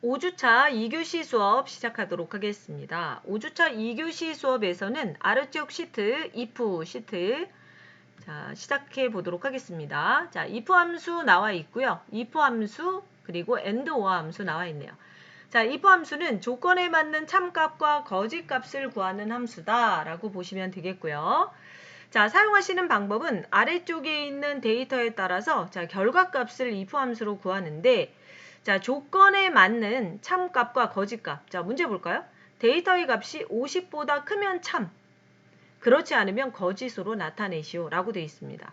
5주차 2교시 수업 시작하도록 하겠습니다. 5주차 2교시 수업에서는 아래쪽 시트, if 시트 자, 시작해 보도록 하겠습니다. 자, if 함수 나와 있고요. if 함수 그리고 and or 함수 나와 있네요. 자, if 함수는 조건에 맞는 참값과 거짓값을 구하는 함수다 라고 보시면 되겠고요. 자, 사용하시는 방법은 아래쪽에 있는 데이터에 따라서 자, 결과값을 if 함수로 구하는데 자, 조건에 맞는 참값과 거짓값. 자, 문제 볼까요? 데이터의 값이 50보다 크면 참, 그렇지 않으면 거짓으로 나타내시오 라고 되어 있습니다.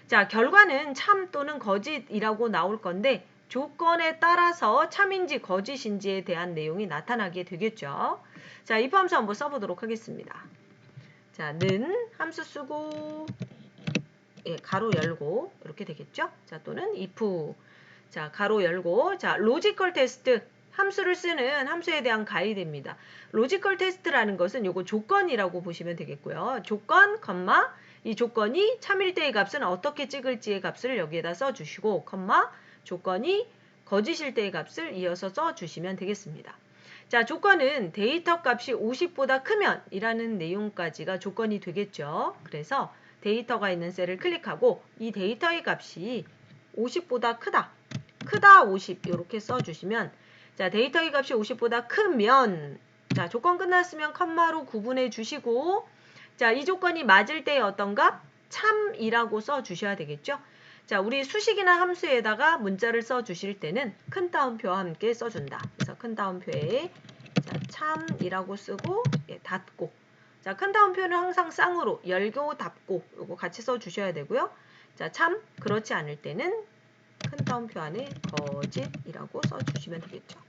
자, 결과는 참 또는 거짓이라고 나올 건데 조건에 따라서 참인지 거짓인지에 대한 내용이 나타나게 되겠죠. 자, if 함수 한번 써보도록 하겠습니다. 자, 는 함수 쓰고 예, 가로 열고 이렇게 되겠죠. 자, 또는 if 자, 가로 열고 자, 로지컬 테스트 함수를 쓰는 함수에 대한 가이드입니다. 로지컬 테스트라는 것은 요거 조건이라고 보시면 되겠고요. 조건, 컴마 이 조건이 참일 때의 값은 어떻게 찍을지의 값을 여기에다 써주시고 컴마 조건이 거짓일 때의 값을 이어서 써주시면 되겠습니다. 자, 조건은 데이터 값이 50보다 크면 이라는 내용까지가 조건이 되겠죠. 그래서 데이터가 있는 셀을 클릭하고 이 데이터의 값이 50보다 크다 50 이렇게 써주시면 자, 데이터의 값이 50보다 크면 자, 조건 끝났으면 컴마로 구분해 주시고 자, 이 조건이 맞을 때의 어떤 값? 참이라고 써주셔야 되겠죠. 자, 우리 수식이나 함수에다가 문자를 써주실 때는 큰 따옴표와 함께 써준다. 그래서 큰 따옴표에 자, 참이라고 쓰고 예, 닫고 자, 큰 따옴표는 항상 쌍으로 열고 닫고 이거 같이 써주셔야 되고요. 자, 참 그렇지 않을 때는 큰 따옴표 안에 거짓이라고 써주시면 되겠죠.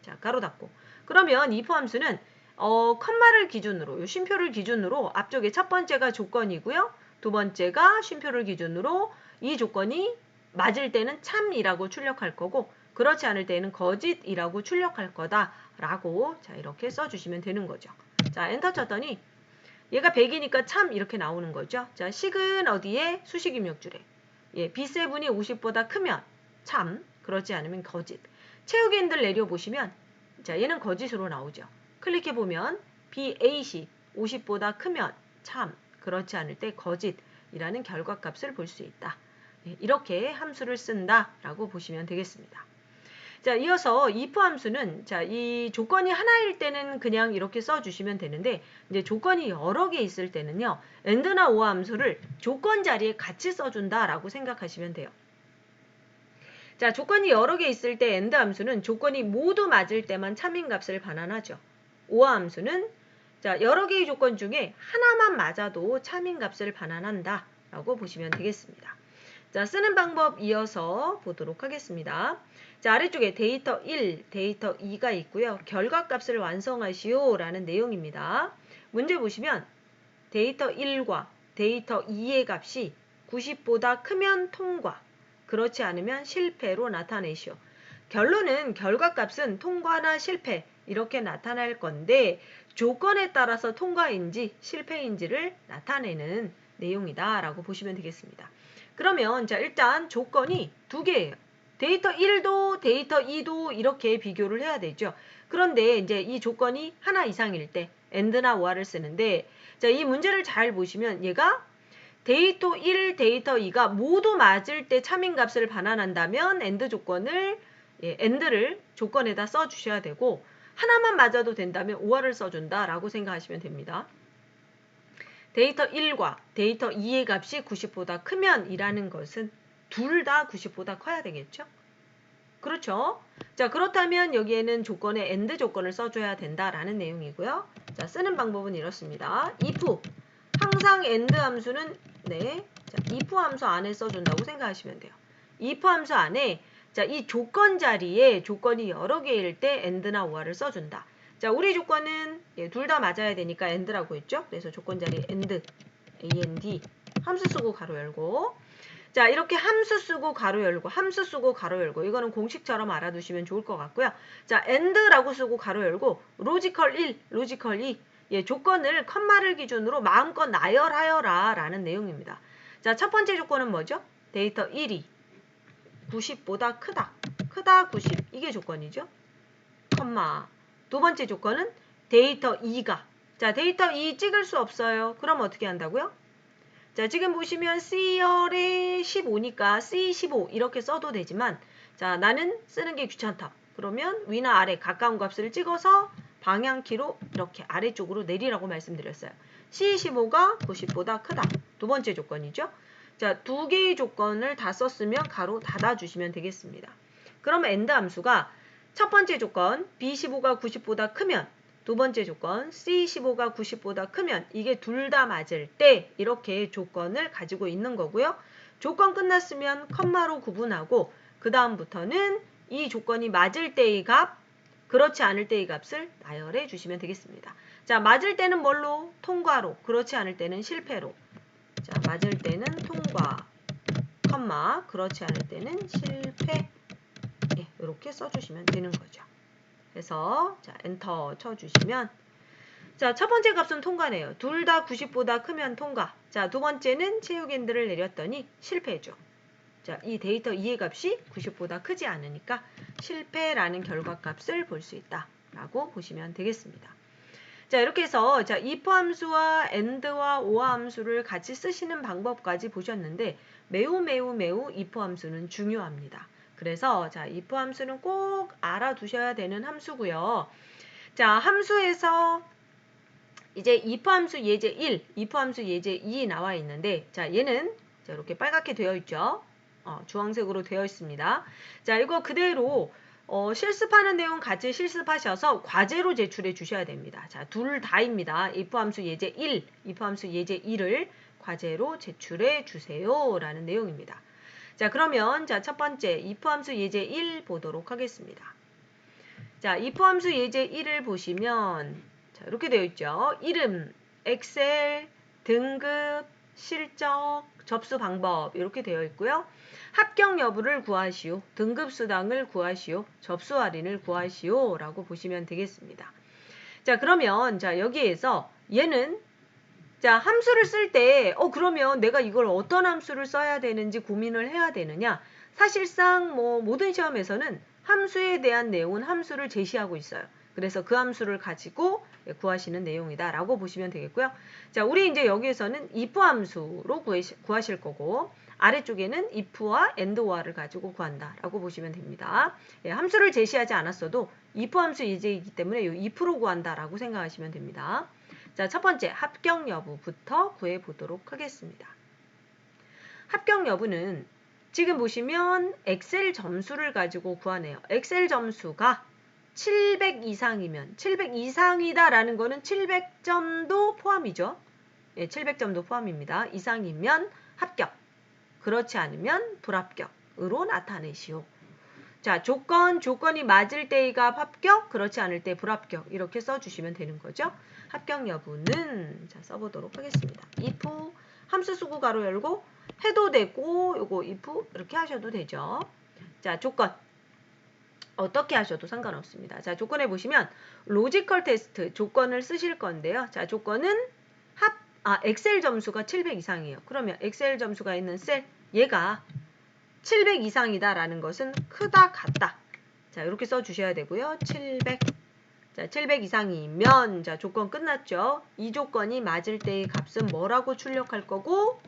자, 가로 닫고 그러면 if 함수는 컴마를 기준으로 요 쉼표를 기준으로 앞쪽에 첫 번째가 조건이고요. 두 번째가 쉼표를 기준으로 이 조건이 맞을 때는 참이라고 출력할 거고 그렇지 않을 때는 거짓이라고 출력할 거다라고 자, 이렇게 써주시면 되는 거죠. 자, 엔터 쳤더니 얘가 100이니까 참 이렇게 나오는 거죠. 자, 식은 어디에? 수식 입력줄에. 예, B7이 50보다 크면 참, 그렇지 않으면 거짓. 채우기인들 내려보시면 자, 얘는 거짓으로 나오죠. 클릭해보면 B8이 50보다 크면 참, 그렇지 않을 때 거짓이라는 결과값을 볼 수 있다. 예, 이렇게 함수를 쓴다라고 보시면 되겠습니다. 자, 이어서 if 함수는 자, 이 조건이 하나일 때는 그냥 이렇게 써주시면 되는데 이제 조건이 여러 개 있을 때는요. and나 or 함수를 조건 자리에 같이 써준다라고 생각하시면 돼요. 자, 조건이 여러 개 있을 때 and 함수는 조건이 모두 맞을 때만 참인 값을 반환하죠. or 함수는 자, 여러 개의 조건 중에 하나만 맞아도 참인 값을 반환한다라고 보시면 되겠습니다. 자, 쓰는 방법 이어서 보도록 하겠습니다. 자, 아래쪽에 데이터 1, 데이터 2가 있고요. 결과값을 완성하시오 라는 내용입니다. 문제 보시면 데이터 1과 데이터 2의 값이 90보다 크면 통과, 그렇지 않으면 실패로 나타내시오. 결론은 결과값은 통과나 실패 이렇게 나타날 건데 조건에 따라서 통과인지 실패인지를 나타내는 내용이다 라고 보시면 되겠습니다. 그러면 자, 일단 조건이 두 개예요. 데이터 1도 데이터 2도 이렇게 비교를 해야 되죠. 그런데 이제 이 조건이 하나 이상일 때 and나 or를 쓰는데 자, 이 문제를 잘 보시면 얘가 데이터 1, 데이터 2가 모두 맞을 때 참인값을 반환한다면 and 조건을 예, and를 조건에다 써주셔야 되고 하나만 맞아도 된다면 or를 써준다라고 생각하시면 됩니다. 데이터 1과 데이터 2의 값이 90보다 크면 이라는 것은 둘 다 90보다 커야 되겠죠? 그렇죠? 자, 그렇다면 여기에는 조건에 and 조건을 써줘야 된다라는 내용이고요. 자, 쓰는 방법은 이렇습니다. if 항상 and 함수는 네, 자, if 함수 안에 써준다고 생각하시면 돼요. if 함수 안에 자, 이 조건 자리에 조건이 여러 개일 때 and나 or를 써준다. 자, 우리 조건은 예, 둘 다 맞아야 되니까 and라고 했죠. 그래서 조건 자리에 and, and 함수 쓰고 가로 열고 자, 이렇게 함수 쓰고 가로 열고 함수 쓰고 가로 열고 이거는 공식처럼 알아두시면 좋을 것 같고요. 자, and라고 쓰고 가로 열고 로지컬 1, 로지컬 2 예, 조건을 컴마를 기준으로 마음껏 나열하여라 라는 내용입니다. 자, 첫 번째 조건은 뭐죠? 데이터 1이 90보다 크다 90 이게 조건이죠. 컴마. 두 번째 조건은 데이터 2가. 자, 데이터 2 찍을 수 없어요. 그럼 어떻게 한다고요? 자, 지금 보시면 C열에 15니까 C15 이렇게 써도 되지만, 자, 나는 쓰는 게 귀찮다. 그러면 위나 아래 가까운 값을 찍어서 방향키로 이렇게 아래쪽으로 내리라고 말씀드렸어요. C15가 90보다 크다. 두 번째 조건이죠. 자, 두 개의 조건을 다 썼으면 가로 닫아주시면 되겠습니다. 그럼 AND 함수가 첫 번째 조건 B15가 90보다 크면, 두 번째 조건 C15가 90보다 크면 이게 둘 다 맞을 때 이렇게 조건을 가지고 있는 거고요. 조건 끝났으면 컴마로 구분하고 그 다음부터는 이 조건이 맞을 때의 값, 그렇지 않을 때의 값을 나열해 주시면 되겠습니다. 자, 맞을 때는 뭘로? 통과로, 그렇지 않을 때는 실패로. 자, 맞을 때는 통과, 컴마, 그렇지 않을 때는 실패. 예, 이렇게 써주시면 되는 거죠. 그래서 자, 엔터 쳐주시면, 자, 첫 번째 값은 통과네요. 둘 다 90보다 크면 통과. 자, 두 번째는 체육엔드를 내렸더니 실패죠. 자, 이 데이터 2의 값이 90보다 크지 않으니까 실패라는 결과값을 볼 수 있다 라고 보시면 되겠습니다. 자, 이렇게 해서 자, if 함수와 and와 or 함수를 같이 쓰시는 방법까지 보셨는데 매우 if 함수는 중요합니다. 그래서 자, if 함수는 꼭 알아두셔야 되는 함수고요. 자, 함수에서 이제 if 함수 예제 1, if 함수 예제 2 나와 있는데, 자, 얘는 자, 이렇게 빨갛게 되어 있죠. 주황색으로 되어 있습니다. 자, 이거 그대로 실습하는 내용 같이 실습하셔서 과제로 제출해 주셔야 됩니다. 자, 둘 다입니다. if 함수 예제 1, if 함수 예제 2를 과제로 제출해 주세요 라는 내용입니다. 자, 그러면 자, 첫 번째 if 함수 예제 1 보도록 하겠습니다. 자, if 함수 예제 1을 보시면 자, 이렇게 되어 있죠. 이름, 엑셀, 등급, 실적, 접수 방법 이렇게 되어 있고요. 합격 여부를 구하시오, 등급 수당을 구하시오, 접수 할인을 구하시오 라고 보시면 되겠습니다. 자, 그러면 자, 여기에서 얘는 자, 함수를 쓸 때 그러면 내가 이걸 어떤 함수를 써야 되는지 고민을 해야 되느냐? 사실상 뭐 모든 시험에서는 함수에 대한 내용은 함수를 제시하고 있어요. 그래서 그 함수를 가지고 구하시는 내용이다 라고 보시면 되겠고요. 자, 우리 이제 여기에서는 if 함수로 구하실 거고, 아래쪽에는 if와 and or를 가지고 구한다 라고 보시면 됩니다. 예, 함수를 제시하지 않았어도 if 함수 예제이기 때문에 이 if로 구한다 라고 생각하시면 됩니다. 자, 첫 번째 합격 여부부터 구해 보도록 하겠습니다. 합격 여부는 지금 보시면 엑셀 점수를 가지고 구하네요. 엑셀 점수가 700 이상이면, 700 이상이다 라는 거는 700점도 포함이죠. 예, 700점도 포함입니다. 이상이면 합격, 그렇지 않으면 불합격으로 나타내시오. 자, 조건이 맞을 때의 값 합격, 그렇지 않을 때 불합격 이렇게 써주시면 되는 거죠. 합격 여부는 자, 써보도록 하겠습니다. if 함수 쓰고 가로 열고 해도 되고, 요거 if 이렇게 하셔도 되죠. 자, 조건 어떻게 하셔도 상관없습니다. 자, 조건에 보시면 로지컬 테스트 조건을 쓰실 건데요. 자, 조건은 엑셀 점수가 700 이상이에요. 그러면 엑셀 점수가 있는 셀, 얘가 700 이상이다 라는 것은 크다 같다. 자, 이렇게 써주셔야 되고요. 700. 자, 700 이상이면 자, 조건 끝났죠. 이 조건이 맞을 때의 값은 뭐라고 출력할 거고,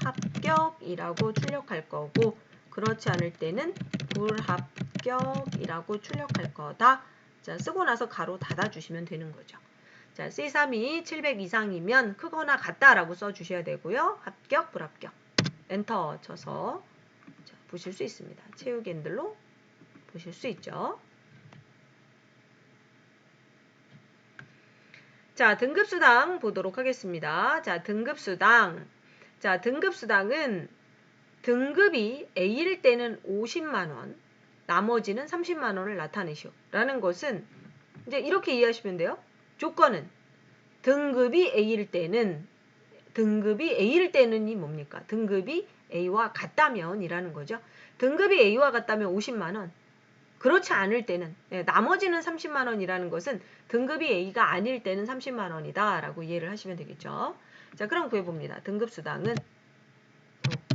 합격이라고 출력할 거고, 그렇지 않을 때는 불합격이라고 출력할 거다. 자, 쓰고 나서 가로 닫아주시면 되는 거죠. 자, C3이 700 이상이면 크거나 같다라고 써주셔야 되고요. 합격, 불합격. 엔터 쳐서 자, 보실 수 있습니다. 체육엔들로 보실 수 있죠. 자, 등급수당 보도록 하겠습니다. 자, 등급수당. 자, 등급수당은 등급이 A일 때는 50만원, 나머지는 30만원을 나타내시오. 라는 것은 이제 이렇게 이해하시면 돼요. 조건은 등급이 A일 때는 이 뭡니까? 등급이 A와 같다면 이라는 거죠. 등급이 A와 같다면 50만원. 그렇지 않을 때는, 나머지는 30만원이라는 것은 등급이 A가 아닐 때는 30만원이다 라고 이해를 하시면 되겠죠. 자, 그럼 구해봅니다. 등급수당은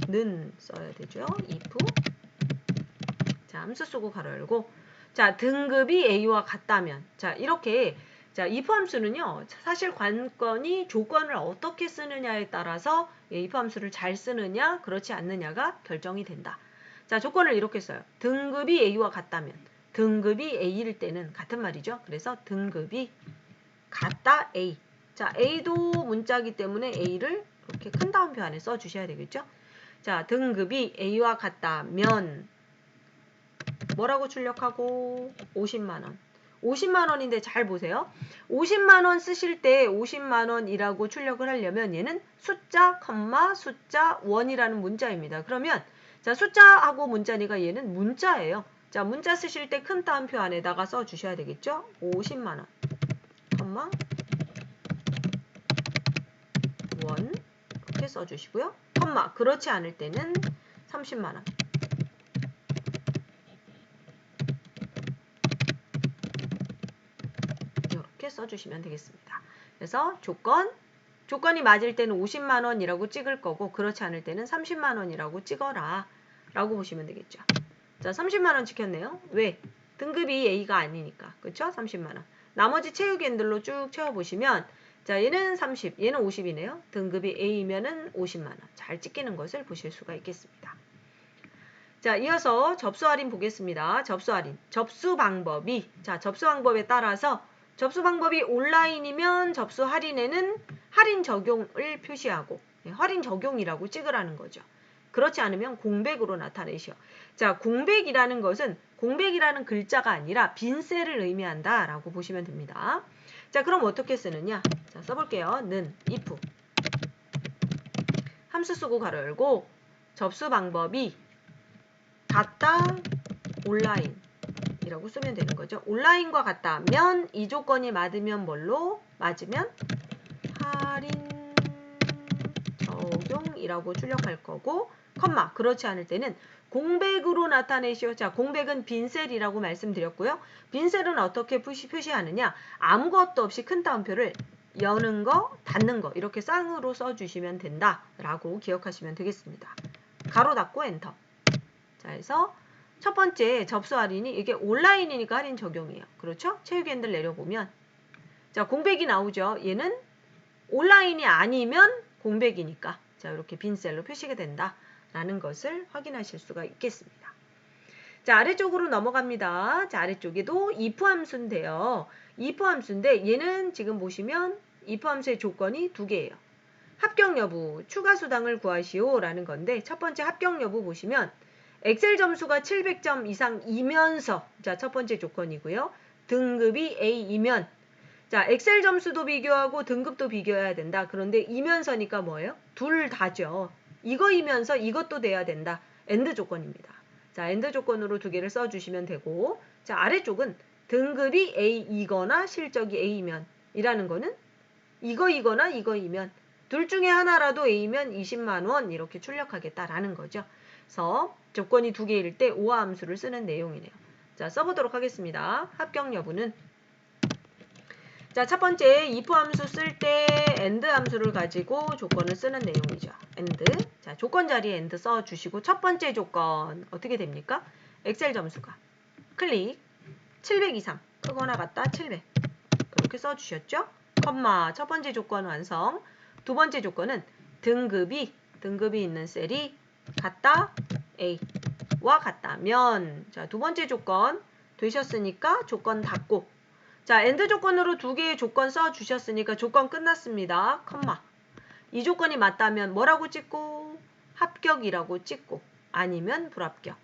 는 써야 되죠. if. 자, 함수 쓰고 가로 열고 자, 등급이 A와 같다면. 자, 이렇게 자, if 함수는요. 사실 관건이 조건을 어떻게 쓰느냐에 따라서 if 함수를 잘 쓰느냐, 그렇지 않느냐가 결정이 된다. 자, 조건을 이렇게 써요. 등급이 A와 같다면. 등급이 A일 때는 같은 말이죠. 그래서 등급이 같다 A. 자, A도 문자이기 때문에 A를 이렇게 큰 따옴표 안에 써 주셔야 되겠죠. 자, 등급이 A와 같다면 뭐라고 출력하고 50만 원. 50만 원인데 잘 보세요. 50만 원 쓰실 때 50만 원이라고 출력을 하려면 얘는 숫자, 컴마, 숫자, 원이라는 문자입니다. 그러면 자, 숫자하고 문자니까 얘는 문자예요. 자, 문자 쓰실 때 큰 따옴표 안에다가 써 주셔야 되겠죠. 50만 원, 컴마, 원 이렇게 써 주시고요. 컴마, 그렇지 않을 때는 30만 원. 이렇게 써주시면 되겠습니다. 그래서 조건이 맞을 때는 50만 원이라고 찍을 거고 그렇지 않을 때는 30만 원이라고 찍어라 라고 보시면 되겠죠. 자, 30만 원 찍혔네요. 왜? 등급이 A가 아니니까. 그쵸? 30만 원. 나머지 체육 앤들로 쭉 채워보시면 자, 얘는 30, 얘는 50이네요. 등급이 A면은 50만 원. 잘 찍히는 것을 보실 수가 있겠습니다. 자, 이어서 접수 할인 보겠습니다. 접수 할인. 접수 방법이 자, 접수 방법에 따라서 접수 방법이 온라인이면 접수 할인에는 할인 적용을 표시하고 할인 적용이라고 찍으라는 거죠. 그렇지 않으면 공백으로 나타내시오. 자, 공백이라는 것은 공백이라는 글자가 아니라 빈 셀을 의미한다 라고 보시면 됩니다. 자, 그럼 어떻게 쓰느냐? 자, 써볼게요. 는 if 함수 쓰고 가로 열고 접수 방법이 같다 온라인 이라고 쓰면 되는 거죠. 온라인과 같다면 이 조건이 맞으면 뭘로? 맞으면 할인 적용이라고 출력할 거고 컴마 그렇지 않을 때는 공백으로 나타내시오. 자, 공백은 빈셀이라고 말씀드렸고요. 빈셀은 어떻게 표시하느냐? 아무것도 없이 큰 따옴표를 여는 거, 닫는 거 이렇게 쌍으로 써주시면 된다라고 기억하시면 되겠습니다. 가로 닫고 엔터. 자, 그래서 첫 번째 접수 할인이 이게 온라인이니까 할인 적용이에요. 그렇죠? 체육앤들 내려보면 자, 공백이 나오죠. 얘는 온라인이 아니면 공백이니까 자, 이렇게 빈 셀로 표시가 된다라는 것을 확인하실 수가 있겠습니다. 자, 아래쪽으로 넘어갑니다. 자, 아래쪽에도 if 함수인데요. if 함수인데 얘는 지금 보시면 if 함수의 조건이 두 개예요. 합격 여부, 추가 수당을 구하시오 라는 건데 첫 번째 합격 여부 보시면 엑셀 점수가 700점 이상이면서 자, 첫 번째 조건이고요. 등급이 A이면 자, 엑셀 점수도 비교하고 등급도 비교해야 된다. 그런데 이면서니까 뭐예요? 둘 다죠. 이거이면서 이것도 돼야 된다. 엔드 조건입니다. 자, 엔드 조건으로 두 개를 써주시면 되고 자, 아래쪽은 등급이 A이거나 실적이 A이면 이라는 거는 이거이거나 이거이면 둘 중에 하나라도 A면 20만 원 이렇게 출력하겠다라는 거죠. 그래서 조건이 두 개일 때 오화 함수를 쓰는 내용이네요. 자, 써보도록 하겠습니다. 합격 여부는 자, 첫 번째 if 함수 쓸 때 and 함수를 가지고 조건을 쓰는 내용이죠. and. 자, 조건 자리에 and 써주시고 첫 번째 조건 어떻게 됩니까? 엑셀 점수가 클릭 700 이상 크거나 같다 700 이렇게 써주셨죠? 컴마 첫 번째 조건 완성. 두 번째 조건은 등급이 있는 셀이 같다 A와 같다면 자, 두 번째 조건 되셨으니까 조건 닫고 자, 엔드 조건으로 두 개의 조건 써주셨으니까 조건 끝났습니다. 컴마. 이 조건이 맞다면 뭐라고 찍고? 합격이라고 찍고 아니면 불합격.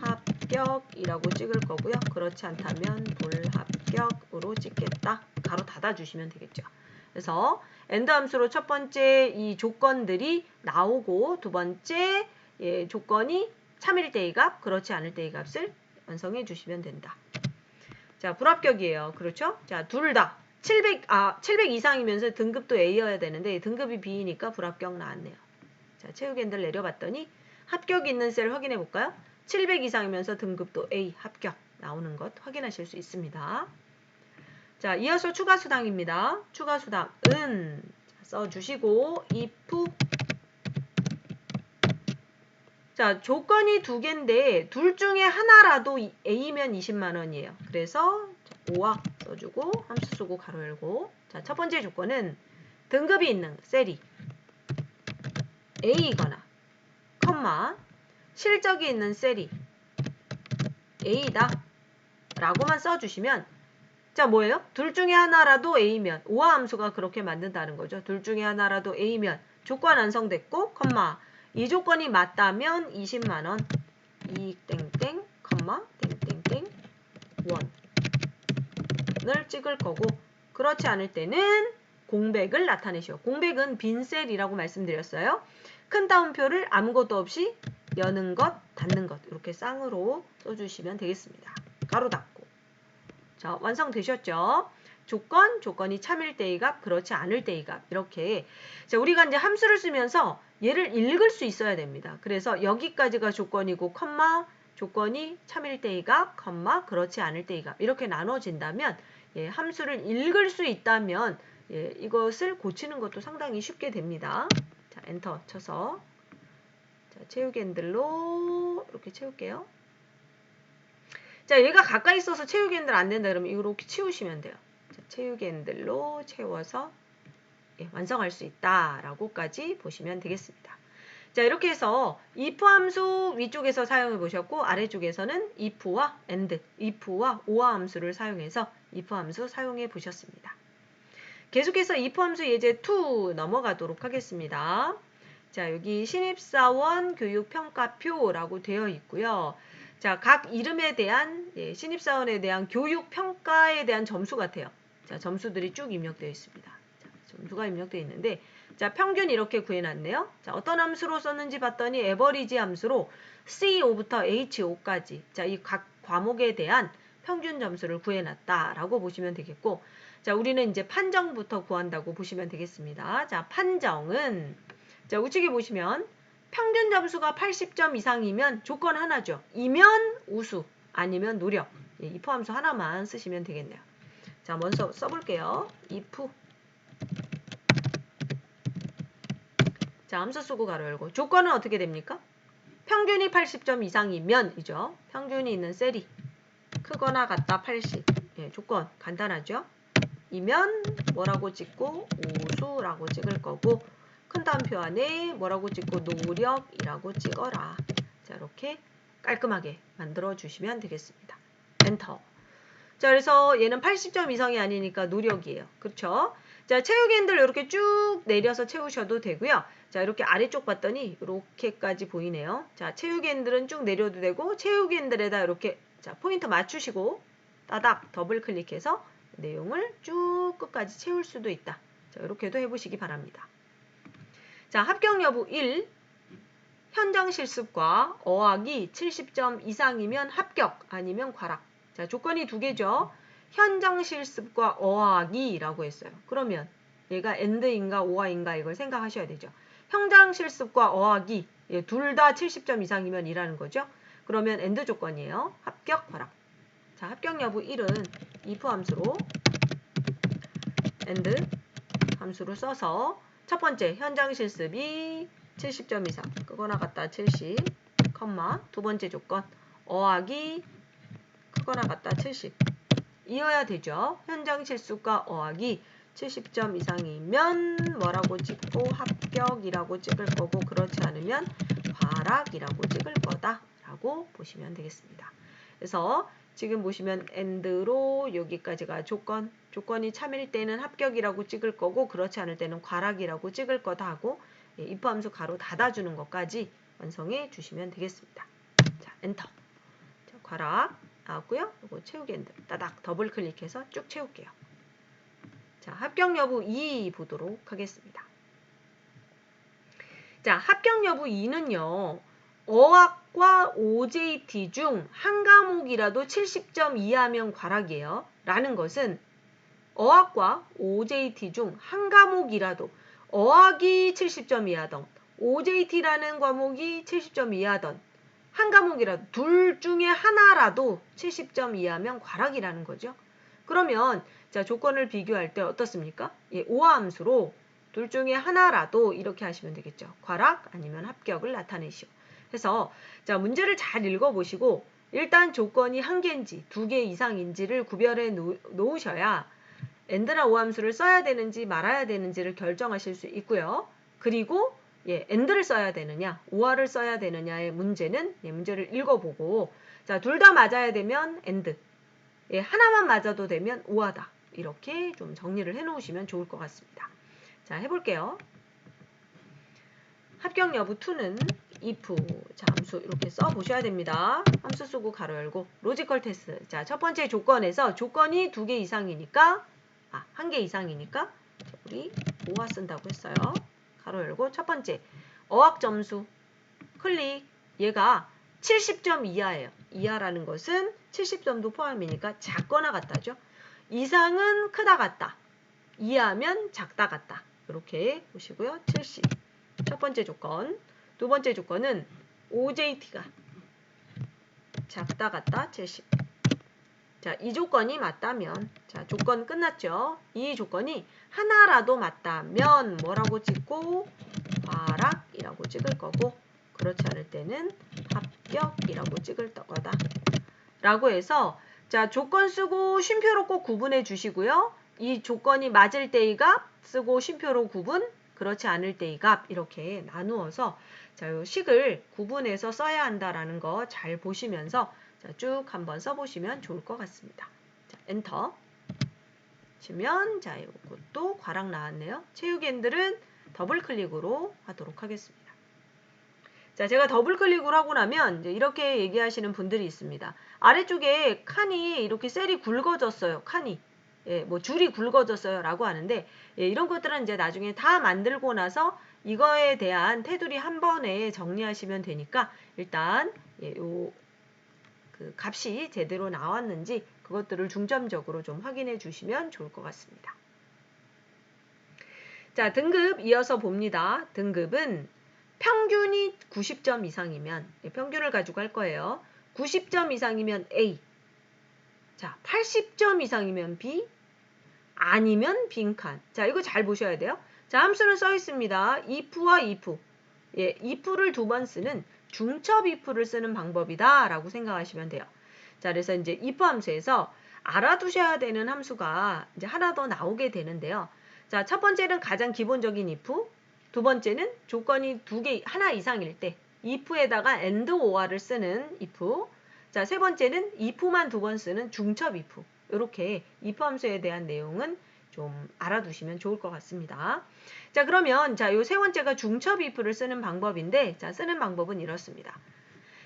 합격이라고 찍을 거고요. 그렇지 않다면 불합격으로 찍겠다. 가로 닫아주시면 되겠죠. 그래서 엔드 함수로 첫 번째 이 조건들이 나오고 두 번째 조건이 참일 때의 값, 그렇지 않을 때의 값을 완성해 주시면 된다. 자, 불합격이에요. 그렇죠? 자, 둘 다 700 이상이면서 등급도 A여야 되는데 등급이 B니까 불합격 나왔네요. 자, 체육앤들 내려봤더니 합격 있는 셀 확인해 볼까요? 700 이상이면서 등급도 A 합격 나오는 것 확인하실 수 있습니다. 자, 이어서 추가 수당입니다. 추가 수당은 써주시고 if 자, 조건이 두 개인데 둘 중에 하나라도 A면 20만 원이에요. 그래서 5학 써주고 함수 쓰고 가로 열고. 자, 첫 번째 조건은 등급이 있는 셀이 A이거나 컴마 실적이 있는 셀이 A다 라고만 써주시면 자, 뭐예요? 둘 중에 하나라도 A면 오화 함수가 그렇게 만든다는 거죠. 둘 중에 하나라도 A면 조건 완성됐고 컴마 이 조건이 맞다면 20만 원 이익 땡땡 컴마 땡땡땡 원을 찍을 거고 그렇지 않을 때는 공백을 나타내시오. 공백은 빈 셀이라고 말씀드렸어요. 큰 따옴표를 아무것도 없이 여는 것, 닫는 것 이렇게 쌍으로 써주시면 되겠습니다. 가로 닫고. 자, 완성되셨죠? 조건이 참일 때의 값, 그렇지 않을 때의 값 이렇게. 자, 우리가 이제 함수를 쓰면서 얘를 읽을 수 있어야 됩니다. 그래서 여기까지가 조건이고 컴마 조건이 참일 때의 값, 컴마 그렇지 않을 때의 값 이렇게 나눠진다면 예, 함수를 읽을 수 있다면 예, 이것을 고치는 것도 상당히 쉽게 됩니다. 자, 엔터 쳐서 자, 채우기 핸들로 이렇게 채울게요. 자, 얘가 가까이 있어서 채우기 핸들 안 된다 그러면 이렇게 치우시면 돼요. 자, 채우기 핸들로 채워서 예, 완성할 수 있다라고까지 보시면 되겠습니다. 자, 이렇게 해서 if 함수 위쪽에서 사용해 보셨고 아래쪽에서는 if와 and, if와 오화 함수를 사용해서 if 함수 사용해 보셨습니다. 계속해서 if 함수 예제 2 넘어가도록 하겠습니다. 자, 여기 신입사원 교육평가표라고 되어 있고요. 자, 각 이름에 대한 예, 신입사원에 대한 교육평가에 대한 점수 같아요. 자, 점수들이 쭉 입력되어 있습니다. 자, 점수가 입력되어 있는데 자, 평균 이렇게 구해놨네요. 자, 어떤 함수로 썼는지 봤더니 에버리지 함수로 C5부터 H5까지 자, 이 각 과목에 대한 평균 점수를 구해놨다라고 보시면 되겠고 자, 우리는 이제 판정부터 구한다고 보시면 되겠습니다. 자, 판정은 자, 우측에 보시면 평균 점수가 80점 이상이면 조건 하나죠. 이면 우수, 아니면 노력. 예, if 함수 하나만 쓰시면 되겠네요. 자, 먼저 써볼게요. if. 자, 함수 쓰고 가로 열고. 조건은 어떻게 됩니까? 평균이 80점 이상이면 이죠. 평균이 있는 셀이 크거나 같다 80. 예, 조건 간단하죠. 이면 뭐라고 찍고 우수라고 찍을 거고 큰 따옴표 안에 뭐라고 찍고 노력이라고 찍어라. 자, 이렇게 깔끔하게 만들어 주시면 되겠습니다. 엔터. 자, 그래서 얘는 80점 이상이 아니니까 노력이에요. 그렇죠? 자, 채우기 핸들 이렇게 쭉 내려서 채우셔도 되고요. 자, 이렇게 아래쪽 봤더니 이렇게까지 보이네요. 자, 채우기 핸들은 쭉 내려도 되고 채우기 핸들에다 이렇게 자, 포인트 맞추시고 따닥 더블 클릭해서 내용을 쭉 끝까지 채울 수도 있다. 자, 이렇게도 해보시기 바랍니다. 자, 합격 여부 1. 현장 실습과 어학이 70점 이상이면 합격 아니면 과락. 자, 조건이 두 개죠. 현장 실습과 어학이라고 했어요. 그러면 얘가 and인가 or인가 이걸 생각하셔야 되죠. 현장 실습과 어학이 예, 둘 다 70점 이상이면 이라는 거죠. 그러면 and 조건이에요. 합격, 과락. 자, 합격 여부 1은 if 함수로 and 함수를 써서 첫 번째 현장 실습이 70점 이상 크거나 같다 70, 컴마 두 번째 조건 어학이 크거나 같다 70 이어야 되죠. 현장 실습과 어학이 70점 이상이면 뭐라고 찍고 합격이라고 찍을 거고 그렇지 않으면 과락이라고 찍을 거다라고 보시면 되겠습니다. 그래서 지금 보시면 and로 여기까지가 조건이 참일 때는 합격이라고 찍을 거고 그렇지 않을 때는 과락이라고 찍을 거다 하고 예, if 함수 가로 닫아주는 것까지 완성해 주시면 되겠습니다. 자, 엔터. 자, 과락 나왔고요. 이거 채우기 핸들 따닥 더블 클릭해서 쭉 채울게요. 자, 합격 여부 2 보도록 하겠습니다. 자, 합격 여부 2는요. 어학과 OJT 중 한 과목이라도 70점 이하면 과락이에요. 라는 것은 어학과 OJT 중 한 과목이라도 어학이 70점 이하던 OJT라는 과목이 70점 이하던 한 과목이라도 둘 중에 하나라도 70점 이하면 과락이라는 거죠. 그러면 자, 조건을 비교할 때 어떻습니까? 예, 오화 함수로 둘 중에 하나라도 이렇게 하시면 되겠죠. 과락 아니면 합격을 나타내시오. 해서 자, 문제를 잘 읽어보시고 일단 조건이 한 개인지 두 개 이상인지를 구별해 놓으셔야 and나 오함수를 써야 되는지 말아야 되는지를 결정하실 수 있고요. 그리고 and를 써야 되느냐, or를 써야 되느냐의 문제는 문제를 읽어보고 자, 둘 다 맞아야 되면 and, 하나만 맞아도 되면 or다. 이렇게 좀 정리를 해 놓으시면 좋을 것 같습니다. 자, 해볼게요. 합격 여부 2는 if, 자, 함수 이렇게 써보셔야 됩니다. 함수 쓰고 가로 열고 로지컬 테스트. 자, 첫 번째 조건에서 조건이 2개 이상이니까 한 개 이상이니까 우리 오화 쓴다고 했어요. 가로 열고 첫 번째 어학 점수 클릭. 얘가 70점 이하예요. 이하라는 것은 70점도 포함이니까 작거나 같다죠. 이상은 크다 같다. 이하면 작다 같다. 이렇게 보시고요. 70. 첫 번째 조건. 두 번째 조건은 OJT가 작다 같다 70. 자, 이 조건이 맞다면, 자, 조건 끝났죠? 이 조건이 하나라도 맞다면 뭐라고 찍고 과락이라고 찍을 거고, 그렇지 않을 때는 합격이라고 찍을 거다. 라고 해서 자, 조건 쓰고 쉼표로 꼭 구분해 주시고요. 이 조건이 맞을 때의 값 쓰고 쉼표로 구분, 그렇지 않을 때의 값 이렇게 나누어서 자, 요 식을 구분해서 써야 한다라는 거 잘 보시면서 자, 쭉 한번 써보시면 좋을 것 같습니다. 자, 엔터 치면 자, 이것도 과락 나왔네요. 채우기 핸들은 더블 클릭으로 하도록 하겠습니다. 자, 제가 더블 클릭을 하고 나면 이제 이렇게 얘기하시는 분들이 있습니다. 아래쪽에 칸이 이렇게 셀이 굵어졌어요. 칸이. 뭐 줄이 굵어졌어요. 라고 하는데, 이런 것들은 이제 나중에 다 만들고 나서 이거에 대한 테두리 한 번에 정리하시면 되니까 일단, 그 값이 제대로 나왔는지 그것들을 중점적으로 좀 확인해 주시면 좋을 것 같습니다. 자, 등급 이어서 봅니다. 등급은 평균이 90점 이상이면 평균을 가지고 할 거예요. 90점 이상이면 A. 자, 80점 이상이면 B. 아니면 빈칸. 자, 이거 잘 보셔야 돼요. 자, 함수는 써 있습니다. if와 if. if를 두 번 쓰는 중첩 if를 쓰는 방법이다 라고 생각하시면 돼요. 자, 그래서 이제 if 함수에서 알아두셔야 되는 함수가 이제 하나 더 나오게 되는데요. 자, 첫 번째는 가장 기본적인 if, 두 번째는 조건이 하나 이상일 때 if에다가 and or를 쓰는 if, 자, 세 번째는 if만 두 번 쓰는 중첩 if. 이렇게 if 함수에 대한 내용은 좀 알아두시면 좋을 것 같습니다. 자, 그러면 자, 요 세 번째가 중첩 if를 쓰는 방법인데, 자, 쓰는 방법은 이렇습니다.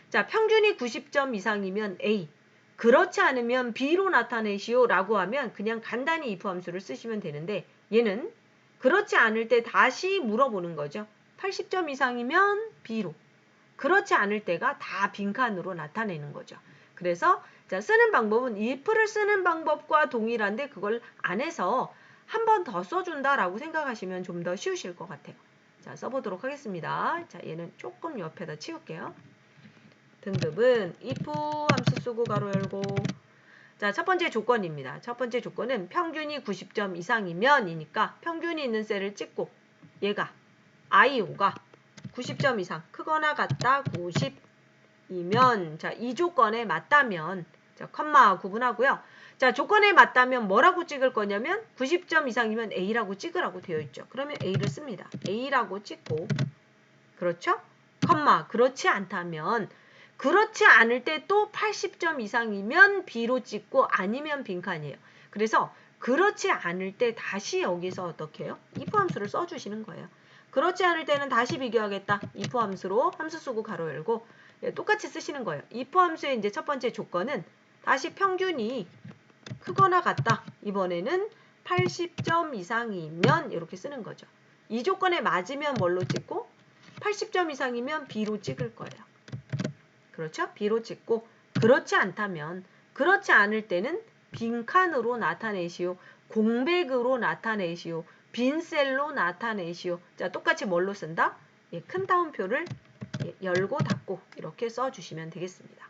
자, 평균이 90점 이상이면 A, 그렇지 않으면 B로 나타내시오 라고 하면 그냥 간단히 if 함수를 쓰시면 되는데, 얘는 그렇지 않을 때 다시 물어보는 거죠. 80점 이상이면 B로, 그렇지 않을 때가 다 빈칸으로 나타내는 거죠. 그래서 자, 쓰는 방법은 if를 쓰는 방법과 동일한데 그걸 안에서 한 번 더 써준다라고 생각하시면 좀 더 쉬우실 것 같아요. 자, 써보도록 하겠습니다. 자, 얘는 조금 옆에다 치울게요. 등급은 if 함수 쓰고 가로 열고, 자, 첫 번째 조건입니다. 첫 번째 조건은 평균이 90점 이상이면 이니까 평균이 있는 셀을 찍고 얘가 IO가 90점 이상 크거나 같다 90이면 자, 이 조건에 맞다면 자, 컴마 구분하고요. 자, 조건에 맞다면 뭐라고 찍을 거냐면 90점 이상이면 A라고 찍으라고 되어 있죠. 그러면 A를 씁니다. A라고 찍고, 그렇죠? 컴마, 그렇지 않다면, 그렇지 않을 때 또 80점 이상이면 B로 찍고 아니면 빈칸이에요. 그래서 그렇지 않을 때 다시 여기서 어떻게 해요? if 함수를 써주시는 거예요. 그렇지 않을 때는 다시 비교하겠다. if 함수로 함수 쓰고 가로 열고 똑같이 쓰시는 거예요. if 함수의 이제 첫 번째 조건은 다시 평균이 크거나 같다. 이번에는 80점 이상이면 이렇게 쓰는 거죠. 이 조건에 맞으면 뭘로 찍고 80점 이상이면 B로 찍을 거예요. 그렇죠? B로 찍고 그렇지 않다면 그렇지 않을 때는 빈칸으로 나타내시오. 공백으로 나타내시오. 빈 셀로 나타내시오. 자, 똑같이 뭘로 쓴다? 큰 따옴표를 열고 닫고 이렇게 써주시면 되겠습니다.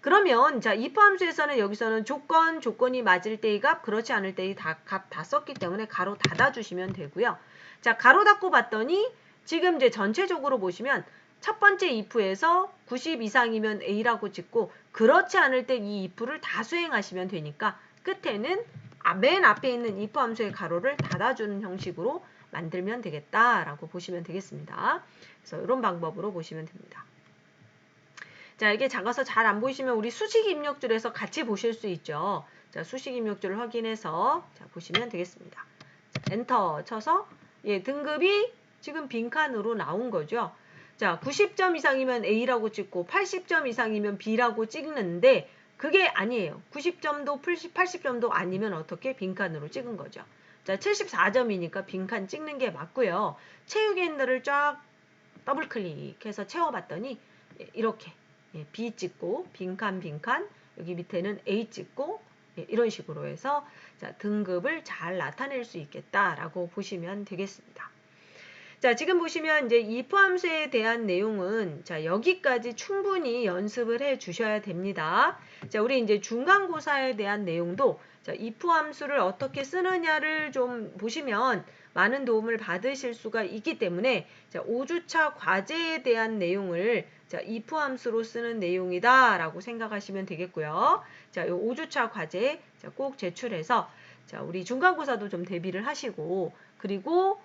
그러면 자, if 함수에서는 여기서는 조건이 맞을 때의 값, 그렇지 않을 때의 값 다 썼기 때문에 가로 닫아주시면 되고요. 자, 가로 닫고 봤더니 지금 이제 전체적으로 보시면 첫 번째 if에서 90 이상이면 A라고 찍고 그렇지 않을 때 이 if를 다 수행하시면 되니까 끝에는 맨 앞에 있는 if 함수의 가로를 닫아주는 형식으로 만들면 되겠다라고 보시면 되겠습니다. 그래서 이런 방법으로 보시면 됩니다. 자, 이게 작아서 잘 안 보이시면 우리 수식 입력줄에서 같이 보실 수 있죠. 자, 수식 입력줄을 확인해서 자, 보시면 되겠습니다. 자, 엔터 쳐서 등급이 지금 빈칸으로 나온 거죠. 자, 90점 이상이면 A라고 찍고 80점 이상이면 B라고 찍는데 그게 아니에요. 90점도 80점도 아니면 어떻게 빈칸으로 찍은 거죠. 자, 74점이니까 빈칸 찍는 게 맞고요. 채우기 핸들을 쫙 더블 클릭해서 채워봤더니 이렇게 B 찍고 빈칸 여기 밑에는 A 찍고 이런 식으로 해서 자, 등급을 잘 나타낼 수 있겠다라고 보시면 되겠습니다. 자, 지금 보시면 이제 if 함수에 대한 내용은 자, 여기까지 충분히 연습을 해 주셔야 됩니다. 자, 우리 이제 중간고사에 대한 내용도 자, if 함수를 어떻게 쓰느냐를 좀 보시면 많은 도움을 받으실 수가 있기 때문에 자, 5주차 과제에 대한 내용을 자, if 함수로 쓰는 내용이다라고 생각하시면 되겠고요. 자, 요 5주차 과제 자, 꼭 제출해서 자, 우리 중간고사도 좀 대비를 하시고 그리고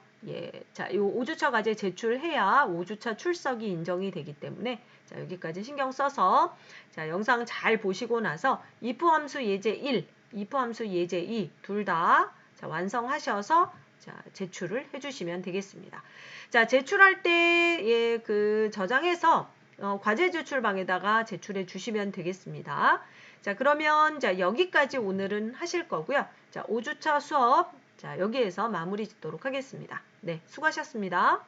자, 요 5주차 과제 제출해야 5주차 출석이 인정이 되기 때문에 자, 여기까지 신경 써서 자, 영상 잘 보시고 나서 if 함수 예제 1, if 함수 예제 2 둘 다 완성하셔서 자, 제출을 해주시면 되겠습니다. 자, 제출할 때 그 저장해서 과제 제출방에다가 제출해 주시면 되겠습니다. 자, 그러면 자, 여기까지 오늘은 하실 거고요. 자, 5주차 수업 자, 여기에서 마무리 짓도록 하겠습니다. 네, 수고하셨습니다.